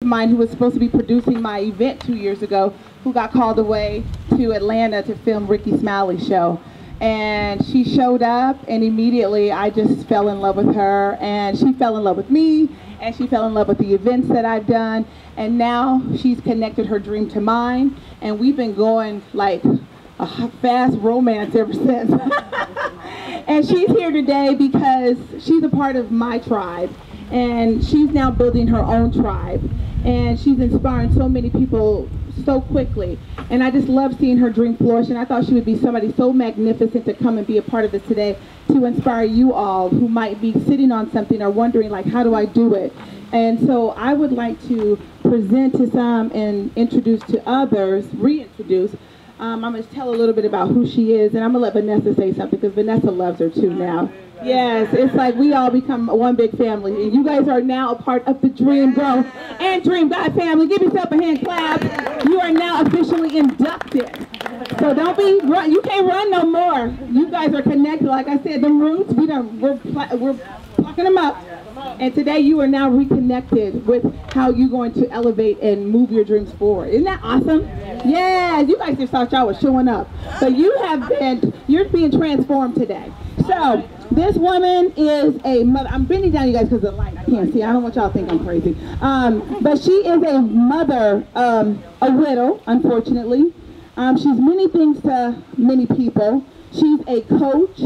mine who was supposed to be producing my event 2 years ago, who got called away to Atlanta to film Ricky Smiley's show. And she showed up, and immediately I just fell in love with her, and she fell in love with me, and she fell in love with the events that I've done, and now she's connected her dream to mine, and we've been going like a fast romance ever since. And she's here today because she's a part of my tribe, and she's now building her own tribe, and she's inspiring so many people so quickly, and I just love seeing her dream flourish, and I thought she would be somebody so magnificent to come and be a part of this today to inspire you all who might be sitting on something or wondering, like, how do I do it? And so I would like to present to some and introduce to others, reintroduce. I'm going to tell a little bit about who she is, and I'm going to let Vanessa say something because Vanessa loves her too now. Yes, it's like we all become one big family, and you guys are now a part of the DreamGirl and Dream God family. Give yourself a hand clap. You are now officially inducted. So don't be run. You can't run no more. You guys are connected. Like I said, them roots, we're plucking them up. And today you are now reconnected with how you're going to elevate and move your dreams forward. Isn't that awesome? Yeah, you guys just thought y'all was showing up. But you're being transformed today. So this woman is a mother. I'm bending down you guys because of the light. I can't see. I don't want y'all to think I'm crazy. But she is a mother, a widow, unfortunately. She's many things to many people. She's a coach,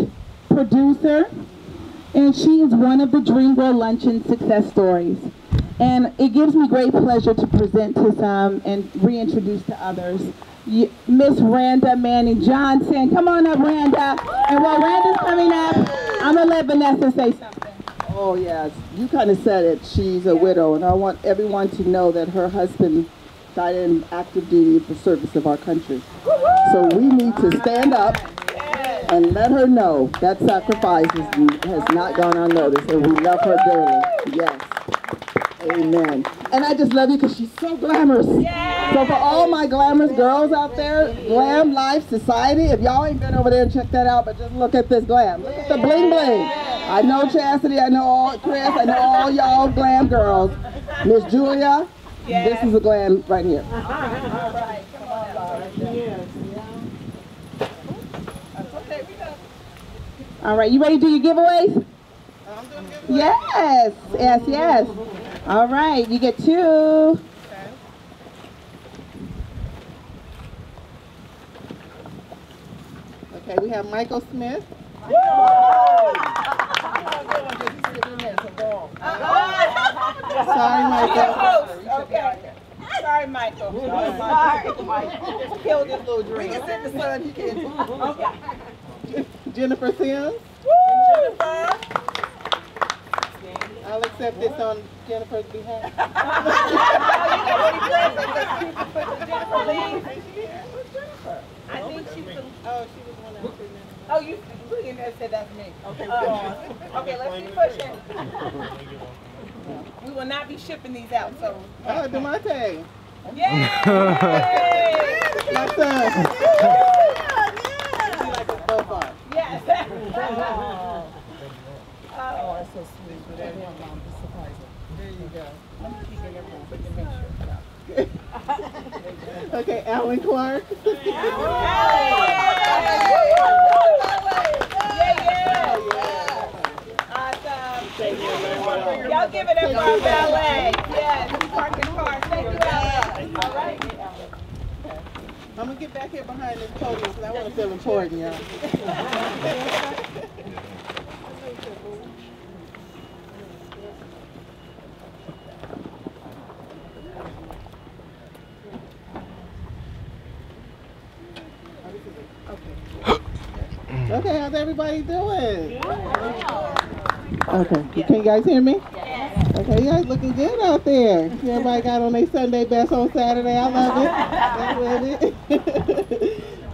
producer, and she is one of the DreamGirl Luncheon success stories. And it gives me great pleasure to present to some and reintroduce to others. Miss Randa Manning-Johnson. Come on up, Randa. And while Randa's coming up, I'm going to let Vanessa say something. Oh, yes. You kind of said it. She's a widow, and I want everyone to know that her husband died in active duty for service of our country. So we need to stand up and let her know that sacrifice has not gone unnoticed, and we love her dearly. Yes. Amen. And I just love you because she's so glamorous. So for all my glamorous girls out there, Glam Life Society, if y'all ain't been over there and check that out, but just look at this glam. Look at the bling bling. I know Chastity, I know all Chris, I know all y'all glam girls. Miss Julia, this is a glam right here. All right. Come on up. All right, you ready to do your giveaways? Yes, yes, yes. All right, you get 2. Okay, we have Michael Smith. Sorry, Michael. Okay. Sorry, Michael. Sorry, Michael. Just killed this little dream. We can sit in the sun, you can. Okay. Jennifer Sims. Jennifer. I'll accept this on Jennifer's behalf. I think she's the... Oh, she was one of the 3 minutes. Oh, you said that's me. Okay, okay, let's keep pushing. We will not be shipping these out, so... Oh, Demonte. Yay! My son. Like us both are. Yes. Oh, that's so sweet. But that one mom is surprising. There you go. Let me keep it everyone so you can make sure. Okay, Alan Clark. Awesome. Y'all give it up for our ballet. Yes, parking cars. Thank you, Alan. All right. I'm going to get back here behind this podium because I want to feel important, y'all. Okay, how's everybody doing? Okay, can you guys hear me? Yes. Okay, you guys looking good out there. Everybody got on their Sunday best on Saturday. I love it. I love it.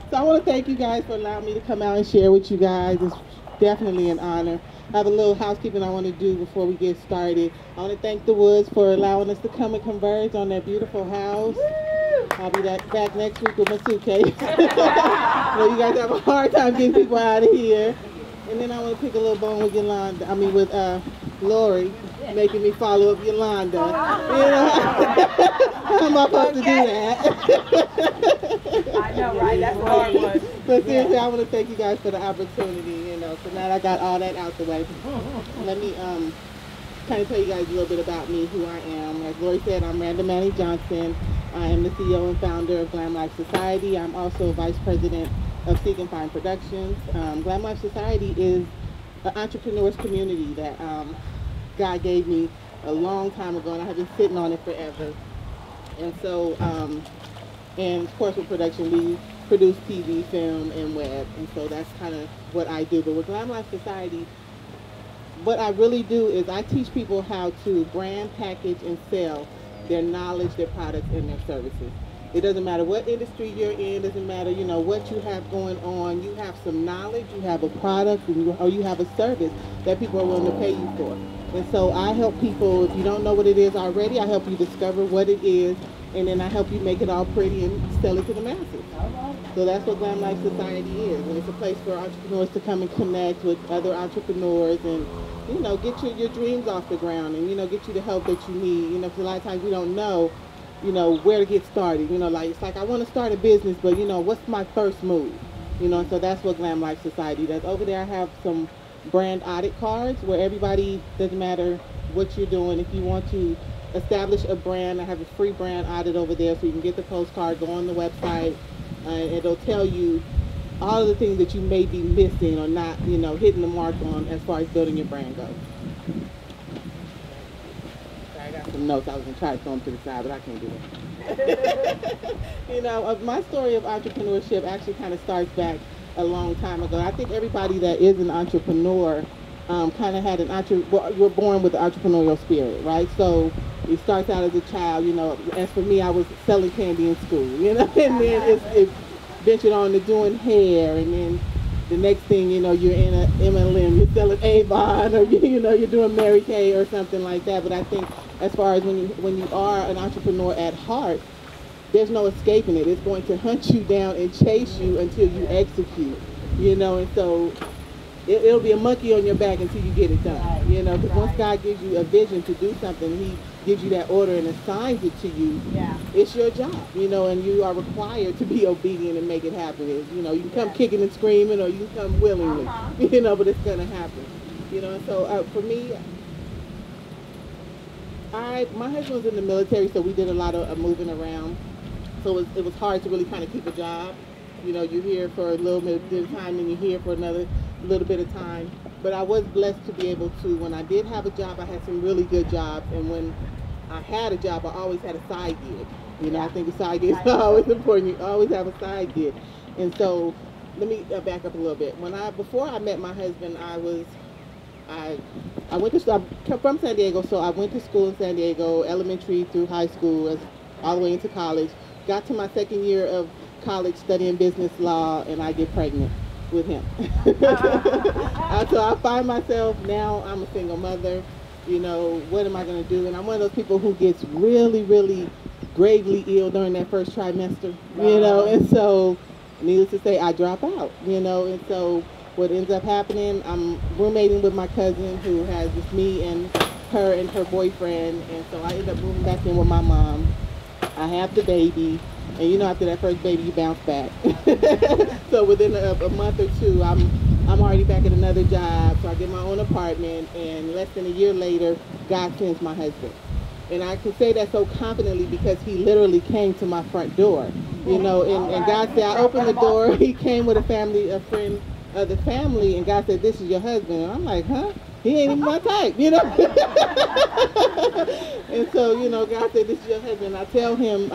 So I want to thank you guys for allowing me to come out and share with you guys. It's definitely an honor. I have a little housekeeping I want to do before we get started. I want to thank the Woods for allowing us to come and converge on that beautiful house. I'll be back next week with my suitcase. You guys have a hard time getting people out of here. And then I want to pick a little bone with Yolanda. I mean with Lori, making me follow up Yolanda. You know? I supposed to do that? I know, right? That's a hard one. But seriously, I want to thank you guys for the opportunity, you know. So now that I got all that out the way, let me kind of tell you guys a little bit about me, who I am. As Lori said, I'm Randa Manning-Johnson. I am the CEO and founder of Glam Life Society. I'm also Vice President of Seek and Find Productions. Glam Life Society is an entrepreneur's community that God gave me a long time ago, and I have been sitting on it forever. And so, and of course with production, we produce TV, film, and web, and so that's kind of what I do. But with Glam Life Society, what I really do is I teach people how to brand, package, and sell their knowledge, their products, and their services. It doesn't matter what industry you're in, doesn't matter, you know, what you have going on. You have some knowledge, you have a product, or you have a service that people are willing to pay you for. And so I help people, if you don't know what it is already, I help you discover what it is, and then I help you make it all pretty and sell it to the masses. So that's what Glam Life Society is. And it's a place for entrepreneurs to come and connect with other entrepreneurs and, you know, get your dreams off the ground and, you know, get you the help that you need. You know, because a lot of times we don't know, you know, where to get started. You know, like, it's like, I want to start a business, but, you know, what's my first move? You know, so that's what Glam Life Society does. Over there I have some brand audit cards where everybody, doesn't matter what you're doing, if you want to establish a brand, I have a free brand audit over there, so you can get the postcard, go on the website, and it'll tell you all of the things that you may be missing or not, you know, hitting the mark on as far as building your brand goes. I got some notes. I was going to try to throw them to the side, but I can't do that. You know, my story of entrepreneurship actually kind of starts back a long time ago. I think everybody that is an entrepreneur kind of had we're born with the entrepreneurial spirit, right? So it starts out as a child, you know. As for me, I was selling candy in school, you know, and then it ventured on to doing hair, and then the next thing, you know, you're in a MLM, you're selling Avon, or, you know, you're doing Mary Kay or something like that. But I think as far as when you are an entrepreneur at heart, there's no escaping it. It's going to hunt you down and chase you until you execute, you know. And so it'll be a monkey on your back until you get it done, you know, because once God gives you a vision to do something, he gives you that order and assigns it to you, it's your job, you know, and you are required to be obedient and make it happen. You know, you can come kicking and screaming, or you can come willingly, you know, but it's going to happen, you know. And so for me, my husband was in the military, so we did a lot of moving around, so it was hard to really kind of keep a job. You know, you're here for a little bit of time and you're here for another little bit of time. But I was blessed to be able to, when I did have a job, I had some really good jobs. And when I had a job, I always had a side gig. You know, I think a side gig is always important. You always have a side gig. And so let me back up a little bit. Before I met my husband, I went to, I'm from San Diego, so I went to school in San Diego, elementary through high school, all the way into college. Got to my second year of college studying business law, and I get pregnant with him. So I find myself, now I'm a single mother, you know, what am I going to do? And I'm one of those people who gets really, really gravely ill during that first trimester, you know, and so needless to say, I drop out, you know. And so what ends up happening, I'm roommating with my cousin who has just me and her boyfriend, and so I end up moving back in with my mom. I have the baby, and you know, after that first baby, you bounce back. So within a month or two, I'm already back at another job, so I get my own apartment, and less than a year later, God sends my husband. And I can say that so confidently because he literally came to my front door, you know, and God said, I opened the door, he came with a friend of the family, and God said, this is your husband. And I'm like, huh? He ain't even my type, you know. And so, you know, God said, this is your husband. I tell him,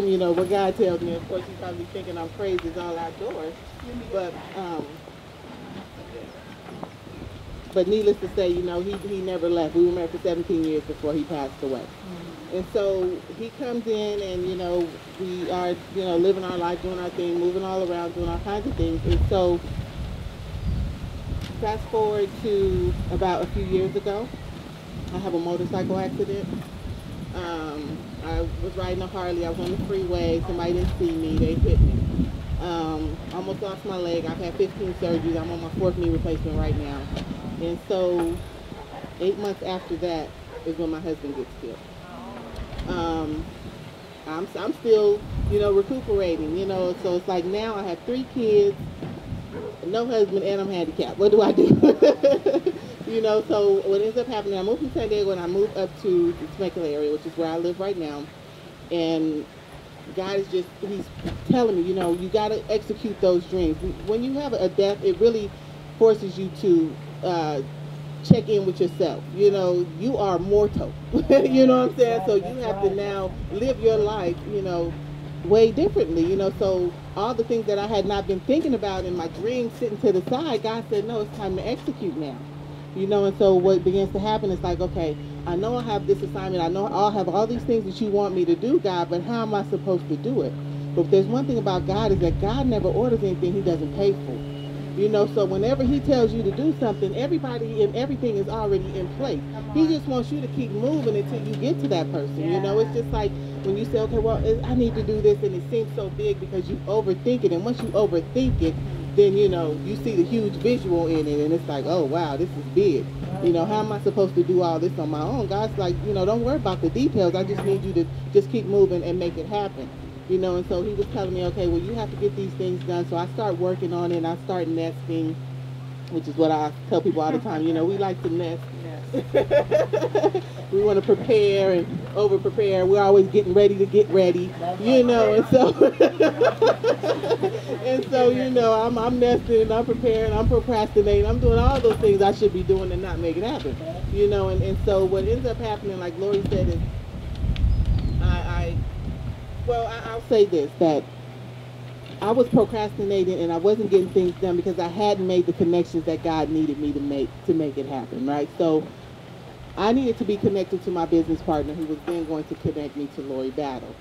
you know, what God tells me. Of course, he's probably thinking I'm crazy, it's all outdoors. But needless to say, you know, he never left. We were married for 17 years before he passed away. And so he comes in, and, you know, we are, you know, living our life, doing our thing, moving all around, doing all kinds of things. And so fast forward to about a few years ago, I have a motorcycle accident. I was riding a Harley. I was on the freeway. Somebody didn't see me. They hit me. Almost lost my leg. I've had 15 surgeries. I'm on my 4th knee replacement right now. And so 8 months after that is when my husband gets killed. I'm I'm still, you know, recuperating, you know. So it's like now I have 3 kids, no husband, and I'm handicapped. What do I do? You know, so what ends up happening, I moved from San Diego and I moved up to the Temecula area, which is where I live right now. And God is just, he's telling me, you know, you got to execute those dreams. When you have a death, it really forces you to check in with yourself. You know, you are mortal. You know what I'm saying? So you have to now live your life, you know, way differently. You know, so all the things that I had not been thinking about in my dreams sitting to the side, God said, no, it's time to execute now. You know, and so what begins to happen is like, okay, I know I have this assignment. I know I'll have all these things that you want me to do, God, but how am I supposed to do it? But there's one thing about God is that God never orders anything he doesn't pay for. You know, so whenever he tells you to do something, everybody and everything is already in place. He just wants you to keep moving until you get to that person. You know, it's just like when you say, okay, well, I need to do this, and it seems so big because you overthink it. And once you overthink it, then, you know, you see the huge visual in it, and it's like, oh, wow, this is big. You know, how am I supposed to do all this on my own? God's like, you know, don't worry about the details. I just need you to just keep moving and make it happen. You know, and so he was telling me, okay, well, you have to get these things done. So I start working on it, and I start nesting, which is what I tell people all the time. You know, we like to nest. We want to prepare and over-prepare. We're always getting ready to get ready, you know, and so, and so, you know, I'm nesting, and I'm preparing, I'm procrastinating, I'm doing all those things I should be doing and not make it happen, you know, and so what ends up happening, like Lori said, is I'll say this, that I was procrastinating and I wasn't getting things done because I hadn't made the connections that God needed me to make it happen, right? So I needed to be connected to my business partner, who was then going to connect me to Lori Battle.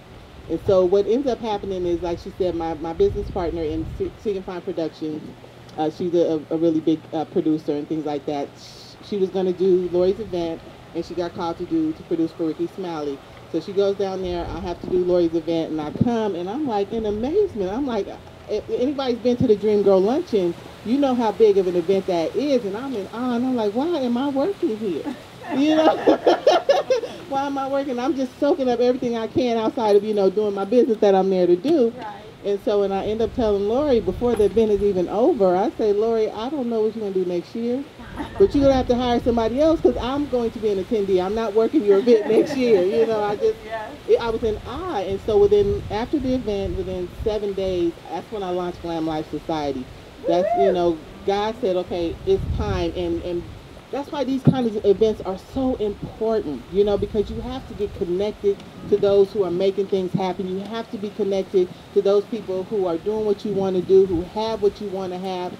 And so what ends up happening is, like she said, my business partner in Seek and Find Productions, she's a really big producer and things like that. She was going to do Lori's event, and she got called to produce for Ricky Smiley. So she goes down there, I have to do Lori's event, and I come, and I'm like in amazement. I'm like, if anybody's been to the DreamGirl Luncheon, you know how big of an event that is, and I'm in awe, and I'm like, why am I working here? You know, why am I working? I'm just soaking up everything I can outside of, you know, doing my business that I'm there to do. Right. And so when I end up telling Lori before the event is even over, I say, Lori, I don't know what you're going to do next year, but you're going to have to hire somebody else because I'm going to be an attendee. I'm not working your event next year. You know, I was in awe. And so after the event, within 7 days, that's when I launched Glam Life Society. That's, you know, God said, okay, it's time. And that's why these kinds of events are so important, you know, because you have to get connected to those who are making things happen. You have to be connected to those people who are doing what you want to do, who have what you want to have.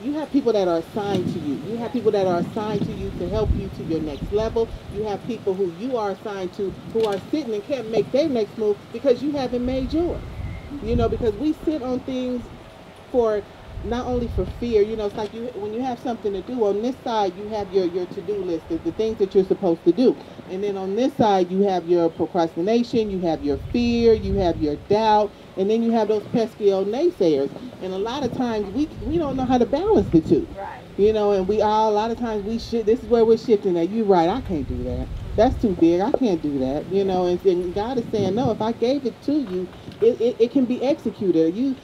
You have people that are assigned to you. You have people that are assigned to you to help you to your next level. You have people who you are assigned to who are sitting and can't make their next move because you haven't made yours. You know, because we sit on things for not only for fear, you know, it's like when you have something to do, on this side you have your to-do list, the things that you're supposed to do. And then on this side you have your procrastination, you have your fear, you have your doubt, and then you have those pesky old naysayers. And a lot of times we don't know how to balance the two. Right. You know, and a lot of times this is where we're shifting at. You're right, I can't do that. That's too big, I can't do that. You know, and God is saying, no, if I gave it to you, it can be executed.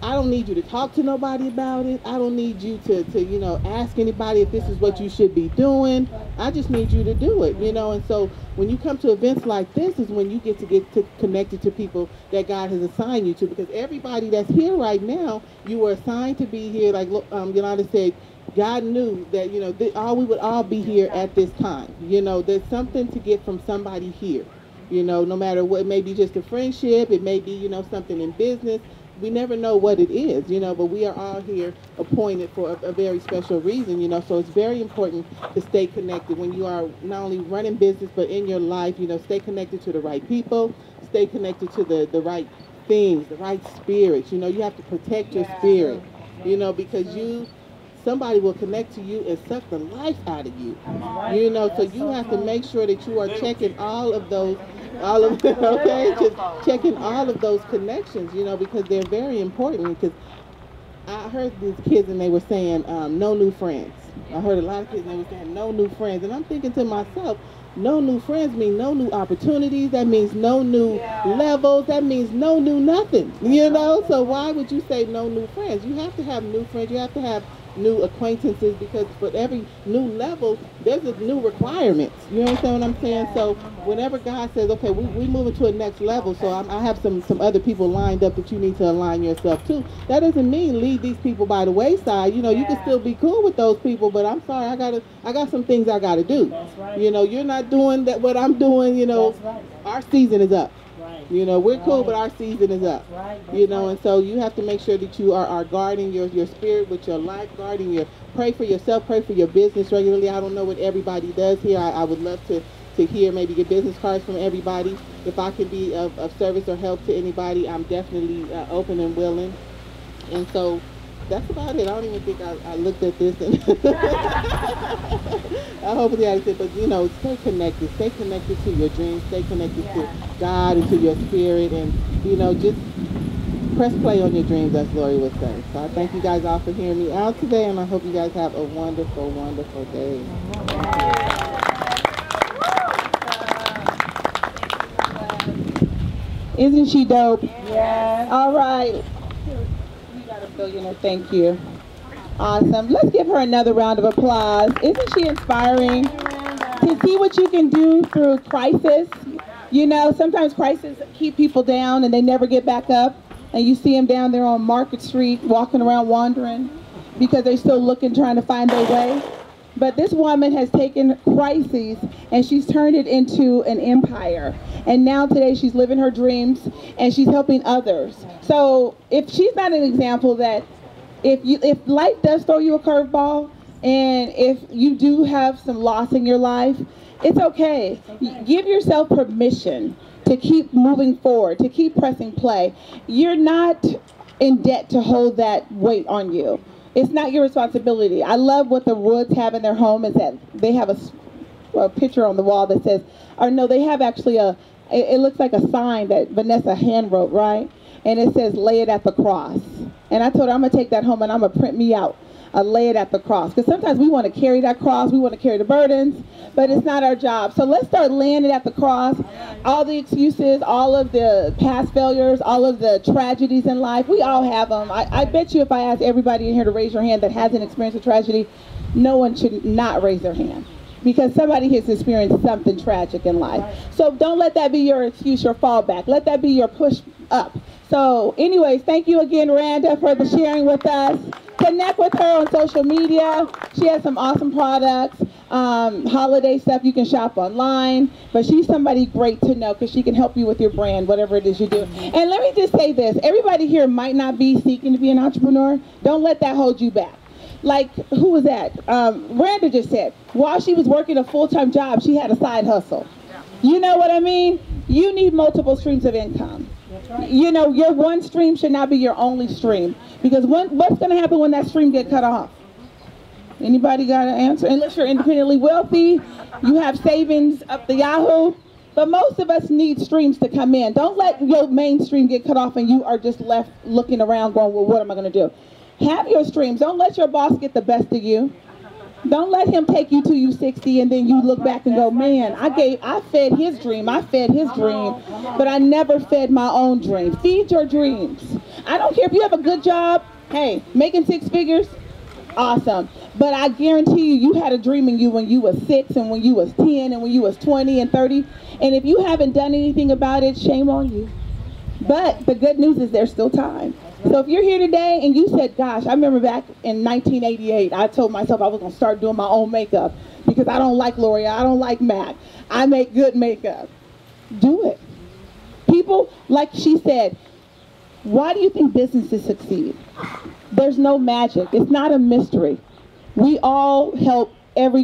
I don't need you to talk to nobody about it. I don't need you to you know, ask anybody if this is what you should be doing. I just need you to do it, you know. And so when you come to events like this is when you get connected to people that God has assigned you to, because everybody that's here right now, you were assigned to be here. Like Yolanda said, God knew that, you know, we would all be here at this time. You know, there's something to get from somebody here. You know, no matter what, it may be just a friendship, it may be, you know, something in business. We never know what it is, you know, but we are all here appointed for a very special reason, you know, so it's very important to stay connected when you are not only running business, but in your life, you know, stay connected to the right people, stay connected to the right things, the right spirits, you know, you have to protect your spirit, you know, because somebody will connect to you and suck the life out of you, you know, so you have to make sure that you are checking just checking all of those connections, you know, because they're very important. Because I heard these kids and they were saying, no new friends. I heard a lot of kids and they were saying, no new friends. And I'm thinking to myself, no new friends mean no new opportunities. That means no new levels. That means no new nothing, you know? So why would you say no new friends? You have to have new friends. You have to have new acquaintances, because for every new level, there's a new requirements. You understand what I'm saying? So whenever God says, okay, we moving to a next level, so I have some other people lined up that you need to align yourself to. That doesn't mean leave these people by the wayside. You know, you can still be cool with those people, but I'm sorry, I got some things I gotta do. That's right. You know, you're not doing that what I'm doing, you know. That's right. Our season is up. Right. You know, we're cool, but our season is up. Right. You know, and so you have to make sure that you are guarding your spirit with your life, guarding your, pray for yourself, pray for your business regularly. I don't know what everybody does here. I would love to hear, maybe get business cards from everybody. If I can be of service or help to anybody, I'm definitely open and willing. And so that's about it. I don't even think I looked at this. And hopefully I did, but you know, stay connected to your dreams, stay connected to God and to your spirit, and you know, just press play on your dreams, as Lori would say. So I thank you guys all for hearing me out today, and I hope you guys have a wonderful, wonderful day. Isn't she dope? Yes. All right. You got a billionaire. Thank you. Awesome. Let's give her another round of applause. Isn't she inspiring? To see what you can do through crisis. You know, sometimes crisis keep people down and they never get back up. And you see them down there on Market Street walking around wandering because they're still looking, trying to find their way. But this woman has taken crises and she's turned it into an empire. And now today she's living her dreams and she's helping others. So if she's not an example that if life does throw you a curveball and if you do have some loss in your life, it's okay. Give yourself permission to keep moving forward, to keep pressing play. You're not in debt to hold that weight on you. It's not your responsibility. I love what the Woods have in their home is that they have a picture on the wall that says, or no, they have actually it looks like a sign that Vanessa hand wrote, right? And it says, lay it at the cross. And I told her, I'm going to take that home and I'm going to print me out lay it at the cross. Because sometimes we want to carry that cross, we want to carry the burdens, but it's not our job. So let's start laying it at the cross. All the excuses, all of the past failures, all of the tragedies in life, we all have them. I bet you if I ask everybody in here to raise your hand that hasn't experienced a tragedy, no one should not raise their hand. Because somebody has experienced something tragic in life. So don't let that be your excuse, your fallback. Let that be your push up. So anyways, thank you again, Randa, for the sharing with us. Connect with her on social media. She has some awesome products, holiday stuff you can shop online. But she's somebody great to know because she can help you with your brand, whatever it is you do. And let me just say this. Everybody here might not be seeking to be an entrepreneur. Don't let that hold you back. Like, who was that? Randa just said, while she was working a full-time job, she had a side hustle. You know what I mean? You need multiple streams of income. You know, your one stream should not be your only stream. Because what's going to happen when that stream gets cut off? Anybody got an answer? Unless you're independently wealthy, you have savings up the Yahoo. But most of us need streams to come in. Don't let your main stream get cut off and you are just left looking around going, well, what am I going to do? Have your streams. Don't let your boss get the best of you. Don't let him take you to you 60 and then you look back and go, man, I fed his dream. I fed his dream, but I never fed my own dream. Feed your dreams. I don't care if you have a good job. Hey, making 6 figures, awesome. But I guarantee you had a dream in you when you was 6 and when you was 10 and when you was 20 and 30. And if you haven't done anything about it, shame on you. But the good news is there's still time. So if you're here today and you said, gosh, I remember back in 1988, I told myself I was going to start doing my own makeup because I don't like L'Oreal, I don't like MAC. I make good makeup. Do it. People, like she said, why do you think businesses succeed? There's no magic. It's not a mystery. We all help every